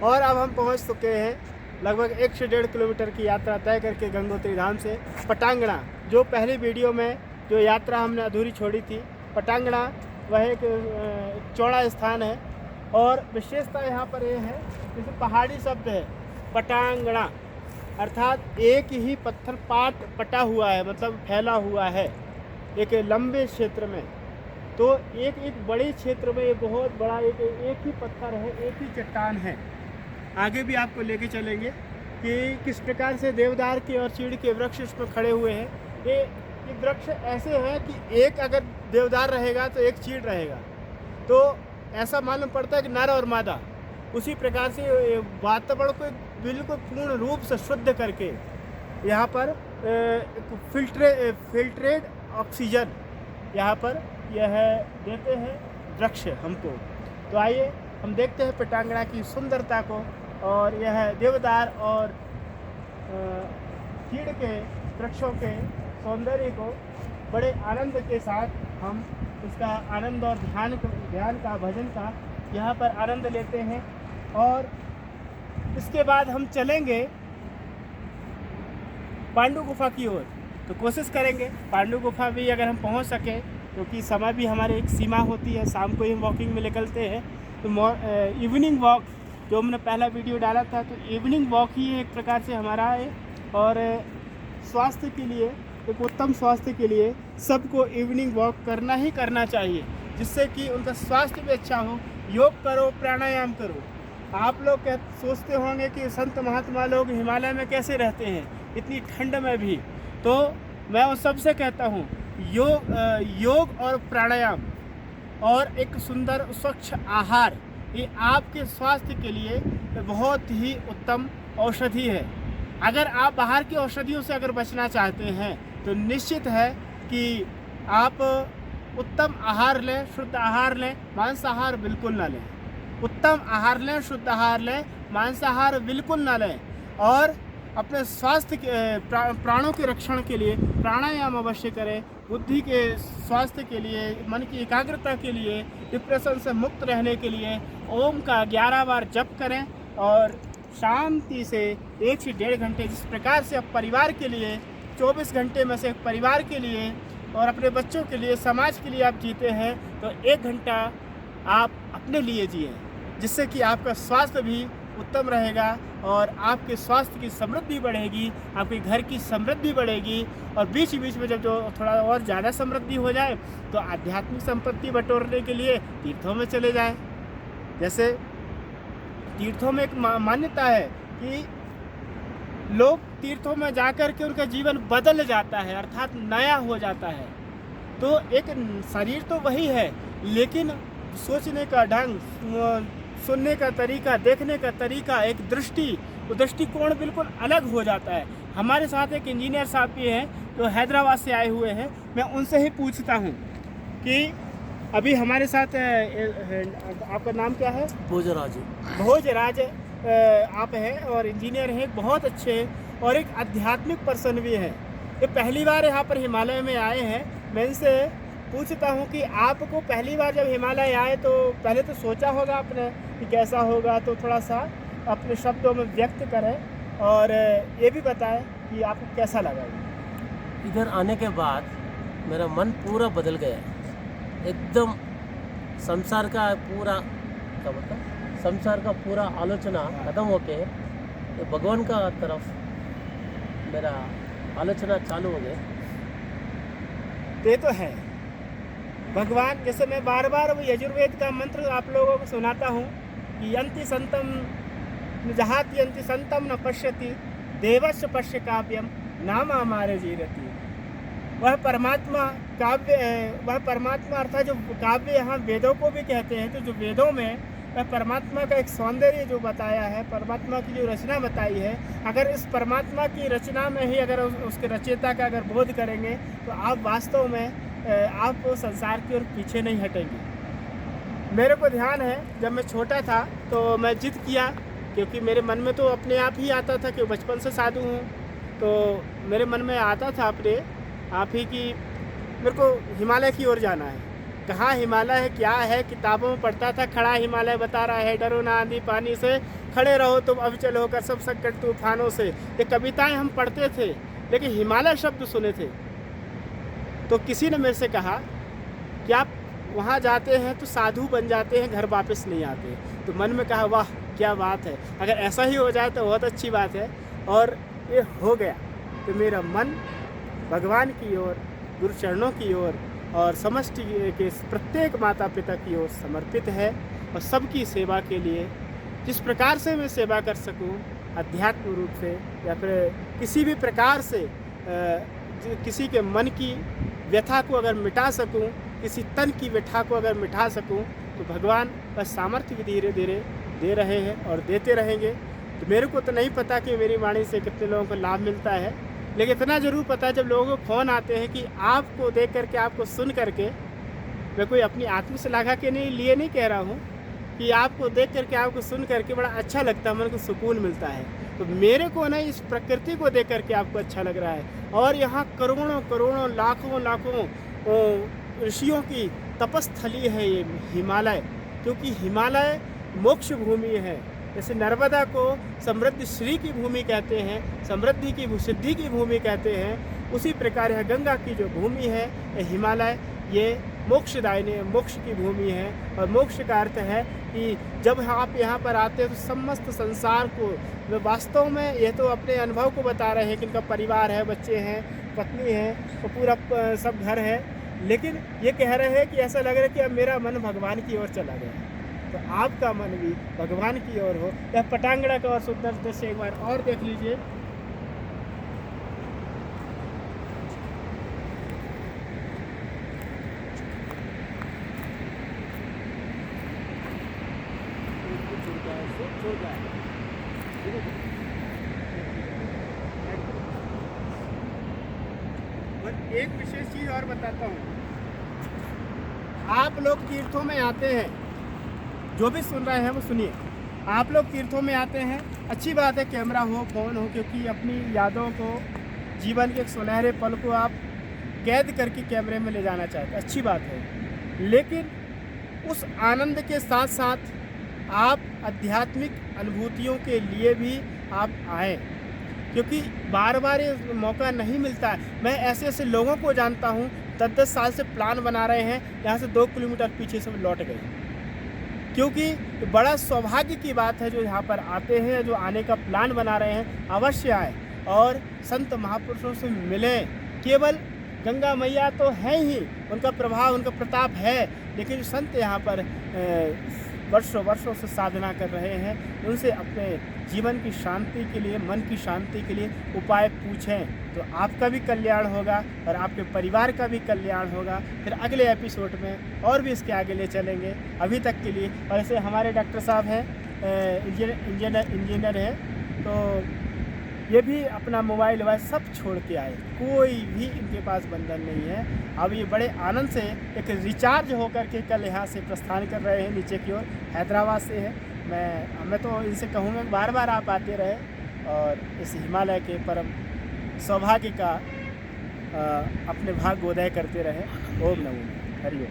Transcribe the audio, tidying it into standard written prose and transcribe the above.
और अब हम पहुंच चुके हैं लगभग 1 से 1.5 किलोमीटर की यात्रा तय करके गंगोत्री धाम से पटांगणा। जो पहली वीडियो में जो यात्रा हमने अधूरी छोड़ी थी, पटांगणा वह एक चौड़ा स्थान है और विशेषता यहाँ पर यह है, जैसे पहाड़ी शब्द है पटांगणा, अर्थात एक ही पत्थर पटा हुआ है, मतलब फैला हुआ है एक लंबे क्षेत्र में। तो एक बड़े क्षेत्र में ये बहुत बड़ा एक ही पत्थर है, एक ही चट्टान है। आगे भी आपको लेके चलेंगे कि किस प्रकार से देवदार के और चीड़ के वृक्ष इसमें खड़े हुए हैं। ये वृक्ष ऐसे हैं कि एक अगर देवदार रहेगा तो एक चीड़ रहेगा, तो ऐसा मालूम पड़ता है कि नर और मादा। उसी प्रकार से वातावरण को बिल्कुल पूर्ण रूप से शुद्ध करके यहाँ पर फिल्ट्रेट ऑक्सीजन यहाँ पर यह देते हैं वृक्ष हमको। तो आइए हम देखते हैं पटांगणा की सुंदरता को और यह देवदार और चीड़ के वृक्षों के सौंदर्य को बड़े आनंद के साथ हम इसका आनंद और ध्यान का भजन का यहाँ पर आनंद लेते हैं। और इसके बाद हम चलेंगे पांडु गुफा की ओर। तो कोशिश करेंगे पांडु गुफा भी अगर हम पहुँच सकें, क्योंकि समय भी हमारे एक सीमा होती है, शाम को ही वॉकिंग में निकलते हैं। तो इवनिंग वॉक जो हमने पहला वीडियो डाला था, तो इवनिंग वॉक ही एक प्रकार से हमारा है। और स्वास्थ्य के लिए, एक उत्तम स्वास्थ्य के लिए सबको इवनिंग वॉक करना ही करना चाहिए, जिससे कि उनका स्वास्थ्य भी अच्छा हो। योग करो, प्राणायाम करो। आप लोग सोचते होंगे कि संत महात्मा लोग हिमालय में कैसे रहते हैं इतनी ठंड में भी। तो मैं उन सबसे कहता हूँ योग और प्राणायाम और एक सुंदर स्वच्छ आहार, ये आपके स्वास्थ्य के लिए बहुत ही उत्तम औषधि है। अगर आप बाहर की औषधियों से अगर बचना चाहते हैं तो निश्चित है कि आप उत्तम आहार लें, शुद्ध आहार लें, मांसाहार बिल्कुल ना लें। उत्तम आहार लें, शुद्ध आहार लें, मांसाहार बिल्कुल ना लें। और अपने स्वास्थ्य के प्राणों के रक्षण के लिए प्राणायाम अवश्य करें। बुद्धि के स्वास्थ्य के लिए, मन की एकाग्रता के लिए, डिप्रेशन से मुक्त रहने के लिए ओम का 11 बार जप करें और शांति से 1 से 1.5 घंटे, जिस प्रकार से आप परिवार के लिए 24 घंटे में से परिवार के लिए और अपने बच्चों के लिए, समाज के लिए आप जीते हैं, तो 1 घंटा आप अपने लिए जिए, जिससे कि आपका स्वास्थ्य भी उत्तम रहेगा और आपके स्वास्थ्य की समृद्धि बढ़ेगी, आपके घर की समृद्धि बढ़ेगी। और बीच बीच में जब जो थोड़ा और ज़्यादा समृद्धि हो जाए तो आध्यात्मिक संपत्ति बटोरने के लिए तीर्थों में चले जाएं। जैसे तीर्थों में एक मान्यता है कि लोग तीर्थों में जाकर के उनका जीवन बदल जाता है, अर्थात नया हो जाता है। तो एक शरीर तो वही है, लेकिन सोचने का ढंग, सुनने का तरीका, देखने का तरीका, एक दृष्टिकोण बिल्कुल अलग हो जाता है। हमारे साथ एक इंजीनियर साहब भी हैं जो हैदराबाद से आए हुए हैं। मैं उनसे ही पूछता हूँ कि अभी हमारे साथ आपका नाम क्या है? भोजराज आप हैं और इंजीनियर हैं, बहुत अच्छे और एक आध्यात्मिक पर्सन भी हैं। ये पहली बार यहाँ पर हिमालय में आए हैं। मैं इनसे पूछता हूँ कि आपको पहली बार जब हिमालय आए तो पहले तो सोचा होगा आपने कि कैसा होगा, तो थोड़ा सा अपने शब्दों में व्यक्त करें और ये भी बताएं कि आपको कैसा लगा। इधर आने के बाद मेरा मन पूरा बदल गया, एकदम संसार का पूरा क्या मतलब संसार का पूरा आलोचना खत्म होके ये भगवान का तरफ मेरा आलोचना चालू हो गया। ये तो है भगवान, जैसे मैं बार बार वो यजुर्वेद का मंत्र आप लोगों को सुनाता हूँ कि यंति संतम जहाति यंति संतम न पश्यति देवस्य पश्य काव्यम नाम हमारे जीरति। वह परमात्मा अर्थात जो काव्य यहाँ वेदों को भी कहते हैं। तो जो वेदों में वह परमात्मा का एक सौंदर्य जो बताया है, परमात्मा की जो रचना बताई है, अगर इस परमात्मा की रचना में ही अगर उसके रचयिता का अगर बोध करेंगे तो आप वास्तव में आप संसार की ओर पीछे नहीं हटेंगे। मेरे को ध्यान है जब मैं छोटा था तो मैं जिद किया, क्योंकि मेरे मन में तो अपने आप ही आता था कि बचपन से साधु हूँ, तो मेरे मन में आता था अपने आप ही कि मेरे को हिमालय की ओर जाना है। कहाँ हिमालय है, क्या है, किताबों में पढ़ता था, खड़ा हिमालय बता रहा है, डरो ना आंधी पानी से, खड़े रहो तुम अविचल होकर सब संकट तूफानों से। ये कविताएं हम पढ़ते थे, लेकिन हिमालय शब्द सुने थे। तो किसी ने मेरे से कहा कि आप वहाँ जाते हैं तो साधु बन जाते हैं, घर वापस नहीं आते। तो मन में कहा वाह क्या बात है, अगर ऐसा ही हो जाए तो बहुत अच्छी बात है। और ये हो गया। तो मेरा मन भगवान की ओर, गुरु चरणों की ओर और समष्टि के प्रत्येक माता पिता की ओर समर्पित है। और सबकी सेवा के लिए जिस प्रकार से मैं सेवा कर सकूं, अध्यात्म रूप से या फिर किसी भी प्रकार से किसी के मन की व्यथा को अगर मिटा सकूं, किसी तन की व्यथा को अगर मिटा सकूं, तो भगवान बस सामर्थ्य भी धीरे धीरे दे रहे हैं और देते रहेंगे। तो मेरे को तो नहीं पता कि मेरी वाणी से कितने लोगों को लाभ मिलता है, लेकिन इतना ज़रूर पता है जब लोगों को फ़ोन आते हैं कि आपको देख करके, आपको सुन करके, मैं कोई अपनी आत्मश्लाघा के लिए नहीं कह रहा हूँ, कि आपको देख करके, आपको सुन करके बड़ा अच्छा लगता है, मन को सुकून मिलता है। तो मेरे को ना इस प्रकृति को देख करके आपको अच्छा लग रहा है। और यहाँ करोड़ों करोड़ों लाखों लाखों ऋषियों की तपस्थली है ये हिमालय, क्योंकि हिमालय मोक्ष भूमि है। जैसे नर्मदा को समृद्धि श्री की भूमि कहते हैं, समृद्धि की सिद्धि की भूमि कहते हैं, उसी प्रकार यह गंगा की जो भूमि है, ये हिमालय, ये मोक्षदायिनी मोक्ष की भूमि है। और मोक्ष का अर्थ है कि जब आप यहाँ पर आते हैं तो समस्त संसार को, वास्तव में ये तो अपने अनुभव को बता रहे हैं कि इनका परिवार है, बच्चे हैं, पत्नी है, तो पूरा सब घर है, लेकिन ये कह रहे हैं कि ऐसा लग रहा है कि अब मेरा मन भगवान की ओर चला गया। तो आपका मन भी भगवान की ओर हो। यह पटांगड़ा का और सुंदर दृश्य एक बार और देख लीजिए। और एक विशेष चीज़ और बताता हूँ, आप लोग तीर्थों में आते हैं, जो भी सुन रहे हैं वो सुनिए। आप लोग तीर्थों में आते हैं, अच्छी बात है, कैमरा हो, फ़ोन हो, क्योंकि अपनी यादों को, जीवन के एक सुनहरे पल को आप कैद करके कैमरे में ले जाना चाहते हैं, अच्छी बात है। लेकिन उस आनंद के साथ साथ आप आध्यात्मिक अनुभूतियों के लिए भी आप आएँ, क्योंकि बार बार ये मौका नहीं मिलता है। मैं ऐसे ऐसे लोगों को जानता हूँ 10-10 साल से प्लान बना रहे हैं, यहाँ से 2 किलोमीटर पीछे से लौट गए, क्योंकि बड़ा सौभाग्य की बात है जो यहाँ पर आते हैं, जो आने का प्लान बना रहे हैं, अवश्य आए और संत महापुरुषों से मिलें। केवल गंगा मैया तो हैं ही, उनका प्रभाव, उनका प्रताप है, लेकिन संत यहाँ पर वर्षों वर्षों से साधना कर रहे हैं, उनसे अपने जीवन की शांति के लिए, मन की शांति के लिए उपाय पूछें, तो आपका भी कल्याण होगा और आपके परिवार का भी कल्याण होगा। फिर अगले एपिसोड में और भी इसके आगे ले चलेंगे। अभी तक के लिए, और ऐसे हमारे डॉक्टर साहब हैं, इंजीनियर हैं, तो ये भी अपना मोबाइल वोबाइल सब छोड़ के आए, कोई भी इनके पास बंधन नहीं है। अब ये बड़े आनंद से एक रिचार्ज होकर के कल यहाँ से प्रस्थान कर रहे हैं, नीचे की ओर, हैदराबाद से है। मैं तो इनसे कहूँगा बार बार आप आते रहे और इस हिमालय के परम सौभाग्य का अपने भाग्योदय करते रहे। ओम नमो हरि ओम।